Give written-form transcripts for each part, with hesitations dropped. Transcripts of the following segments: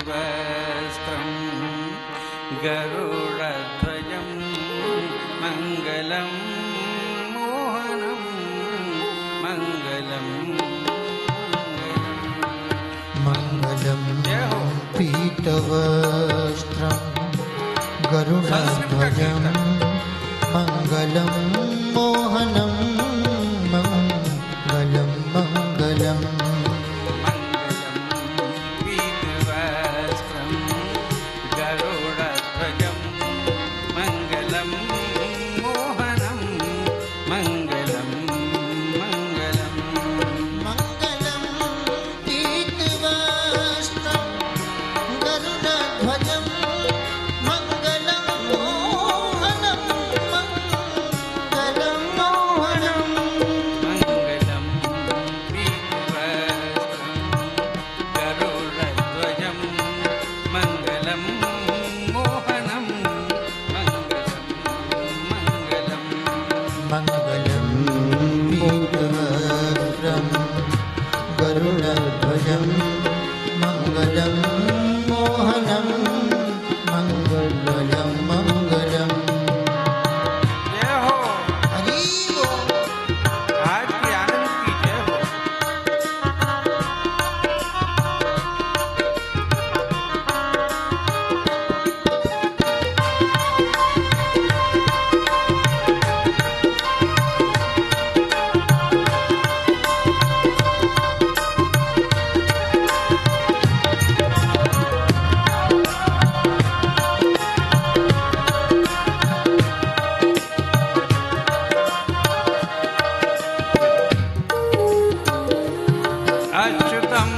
पीतवस्त्रं गरुडध्वजं मङ्गलं मोहनं मङ्गलं मङ्गलं पीतवस्त्रं गरुडध्वजं मङ्गलं मोहनं मङ्गलं मङ्गलं गरुडध्वजं मङ्गलं मोहनं मङ्गलं मङ्गलं जय हो हरि बोल। आज की आनंद की जय हो। अच्युतं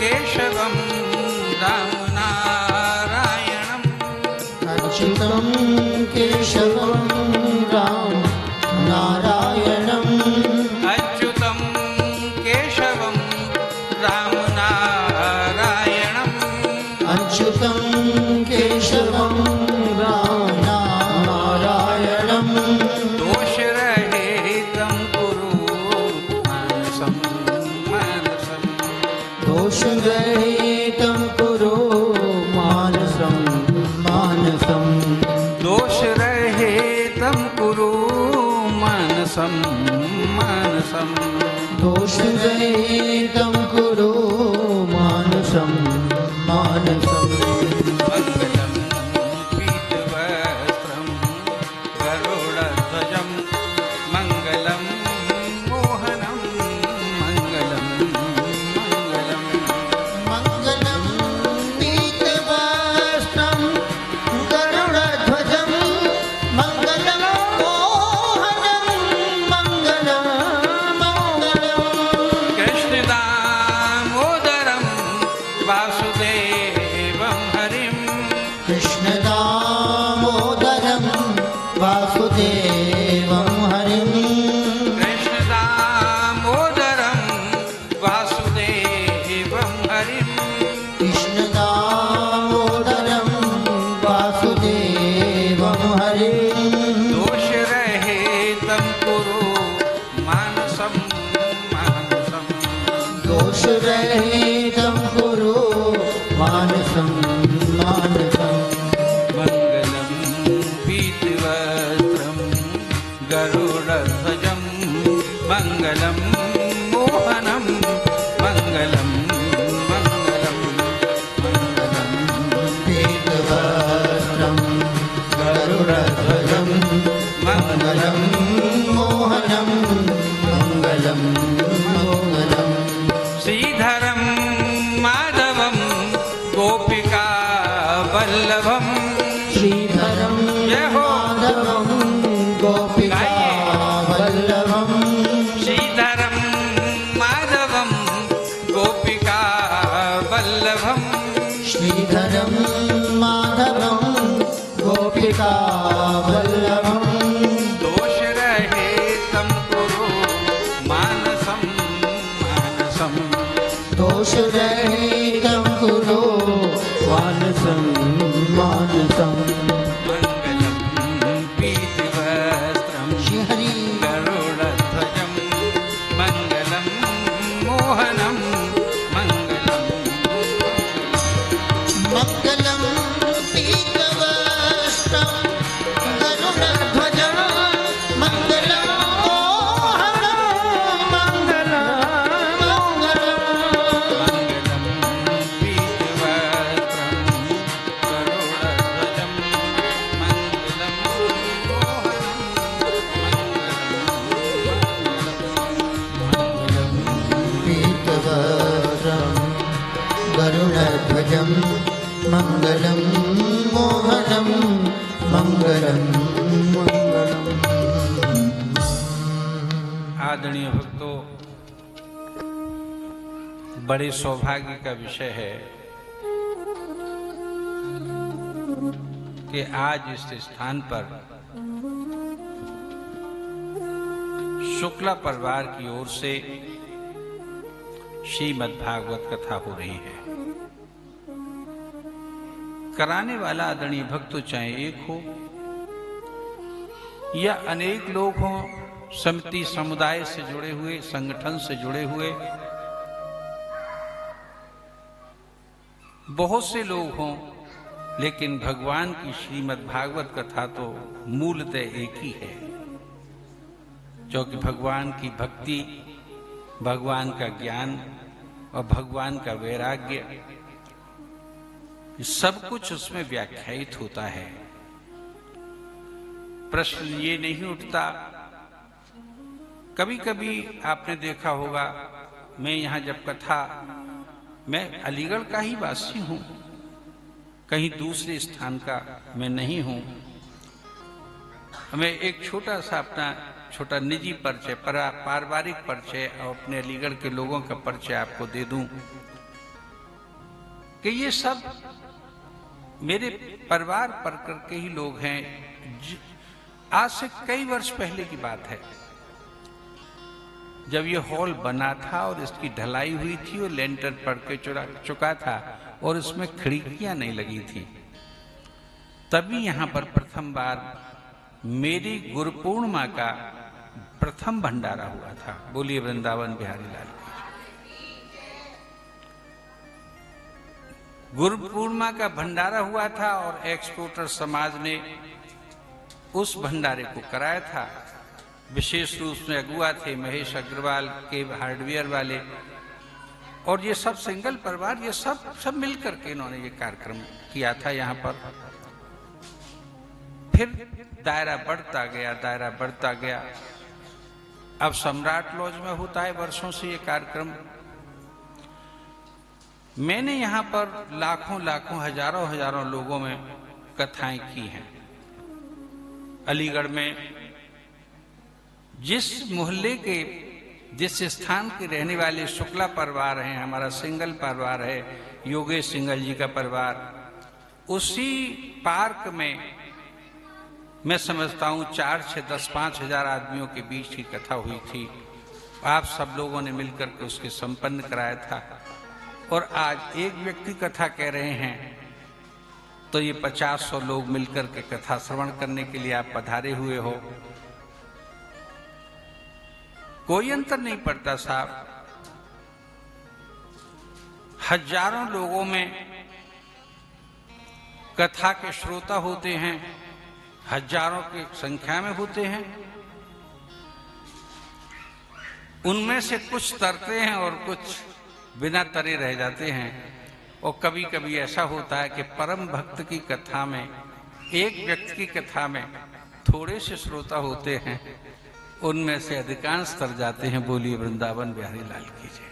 केशवं रामनारायणम् अच्युतं केशवं रामनारायणम् अच्युतं केशवं रामनारायणम् अच्युतं केशवं रामनारायणम् दोषरहितं कुरु मानसं मानसं दोषरहितं कुरु मानसं मानसं दोषरहितं कुरु मानसं मानसं दोषरहितं कुरु मानसं मानसं मङ्गलं पीतवस्त्रं गरुडध्वजं मङ्गलं मोहनं मङ्गलं मङ्गलं मङ्गलं पीतवस्त्रं गरुडध्वजं मङ्गलं मोहनं मङ्गलं मङ्गलं कृष्णदामोदरं वासुदेवं हरिं कृष्णदामोदरं वासुदेवं हरिं कृष्णदामोदरं वासुदेवं हरिं कृष्णदामोदरं वासुदेवं हरिं दोषरहितं कुरु मानसं मानसं दोषरहितं कुरु मानसं मानसं मङ्गलं पीतवस्त्रं गरुडध्वजं मङ्गलं मोहनं मङ्गलं मङ्गलं मङ्गलं पीतवस्त्रं गरुडध्वजं मङ्गलं मोहनं मङ्गलं मङ्गलं श्रीधरं माधवं गोपिका वल्लभं श्रीधरं जय हो। माधवं गोपिका वल्लभं श्रीधरं माधवं गोपिका वल्लभं श्रीधरं माधवं गोपिका वल्लभं दोषरहितं कुरु मानसं मानसं दोषरहितं कुरु मानसं मानसं मङ्गलं पीतवस्त्रं श्रीहरि गरुडध्वजं मङ्गलं मोहनं मङ्गलं मङ्गलं पीतवस्त्रं गरुडध्वजं मङ्गलं मोहनं मङ्गलं मंगलम मोहनम मंगलम मंगलम। आदरणीय भक्तों, बड़े सौभाग्य का विषय है कि आज इस स्थान पर शुक्ला परिवार की ओर से श्रीमद् भागवत कथा हो रही है। कराने वाला आदरणीय भक्त तो चाहे एक हो या अनेक लोग हों, समिति समुदाय से जुड़े हुए, संगठन से जुड़े हुए बहुत से लोग हों, लेकिन भगवान की श्रीमद् भागवत कथा तो मूलतः एक ही है, क्योंकि भगवान की भक्ति, भगवान का ज्ञान और भगवान का वैराग्य सब कुछ उसमें व्याख्यायित होता है। प्रश्न ये नहीं उठता, कभी कभी आपने देखा होगा, मैं यहाँ जब कथा, मैं अलीगढ़ का ही वासी हूँ, कहीं दूसरे स्थान का मैं नहीं हूँ। मैं एक छोटा सा अपना छोटा निजी परिचय, पारिवारिक परिचय और अपने अलीगढ़ के लोगों का परिचय आपको दे दूं कि ये सब मेरे परिवार पर के ही लोग हैं। आज से कई वर्ष पहले की बात है, जब ये हॉल बना था और इसकी ढलाई हुई थी और लेंटर पड़ के चुका था और इसमें खिड़कियां नहीं लगी थी, तभी यहां पर प्रथम बार मेरी गुरु पूर्णिमा का प्रथम भंडारा हुआ था। बोलिए वृंदावन बिहारी लाल। गुरु पूर्णिमा का भंडारा हुआ था और एक्सपोर्टर समाज ने उस भंडारे को कराया था। विशेष रूप में अगुआ थे महेश अग्रवाल के हार्डवेयर वाले, और ये सब सिंगल परिवार, ये सब मिलकर के इन्होंने ये कार्यक्रम किया था यहाँ पर। फिर दायरा बढ़ता गया। अब सम्राट लॉज में होता है वर्षों से ये कार्यक्रम। मैंने यहाँ पर लाखों हजारों लोगों में कथाएं की हैं। अलीगढ़ में जिस मोहल्ले के, जिस स्थान के रहने वाले शुक्ला परिवार हैं, हमारा सिंगल परिवार है, योगेश सिंगल जी का परिवार, उसी पार्क में मैं समझता हूँ 4, 6, 10, 5 हजार आदमियों के बीच की कथा हुई थी। आप सब लोगों ने मिलकर के उसके संपन्न कराया था। और आज एक व्यक्ति कथा कह रहे हैं तो ये 50-100 लोग मिलकर के कथा श्रवण करने के लिए आप पधारे हुए हो। कोई अंतर नहीं पड़ता साहब, हजारों लोगों में कथा के श्रोता होते हैं, हजारों की संख्या में होते हैं। उनमें से कुछ तरते हैं और कुछ बिना तरे रह जाते हैं। और कभी कभी ऐसा होता है कि परम भक्त की कथा में, एक व्यक्ति की कथा में थोड़े से श्रोता होते हैं, उनमें से अधिकांश तर जाते हैं। बोलिए वृंदावन बिहारी लाल की जय।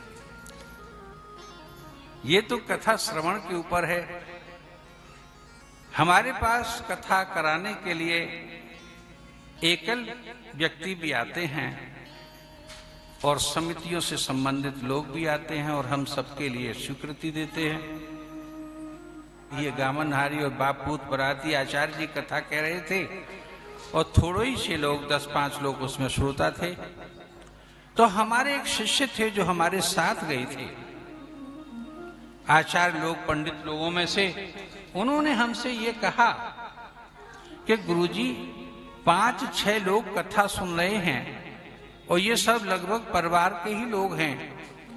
ये तो कथा श्रवण के ऊपर है। हमारे पास कथा कराने के लिए एकल व्यक्ति भी आते हैं और समितियों से संबंधित लोग भी आते हैं और हम सबके लिए स्वीकृति देते हैं। ये गामनहारी और बापूत बराती आचार्य जी कथा कह रहे थे और थोड़े ही से लोग, 10-5 लोग उसमें श्रोता थे। तो हमारे एक शिष्य थे जो हमारे साथ गए थे, आचार्य लोग, पंडित लोगों में से। उन्होंने हमसे ये कहा कि गुरुजी 5-6 लोग कथा सुन रहे हैं और ये सब लगभग परिवार के ही लोग हैं।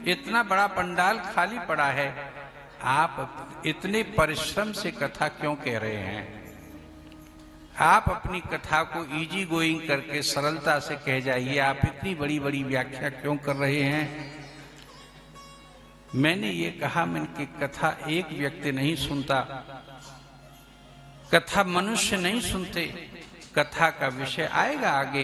इतना बड़ा पंडाल खाली पड़ा है, आप इतने परिश्रम से कथा क्यों कह रहे हैं? आप अपनी कथा को इजी गोइंग करके सरलता से कह जाइए, आप इतनी बड़ी बड़ी व्याख्या क्यों कर रहे हैं? मैंने ये कहा, मैंने कि कथा एक व्यक्ति नहीं सुनता, कथा मनुष्य नहीं सुनते, कथा का विषय आएगा आगे।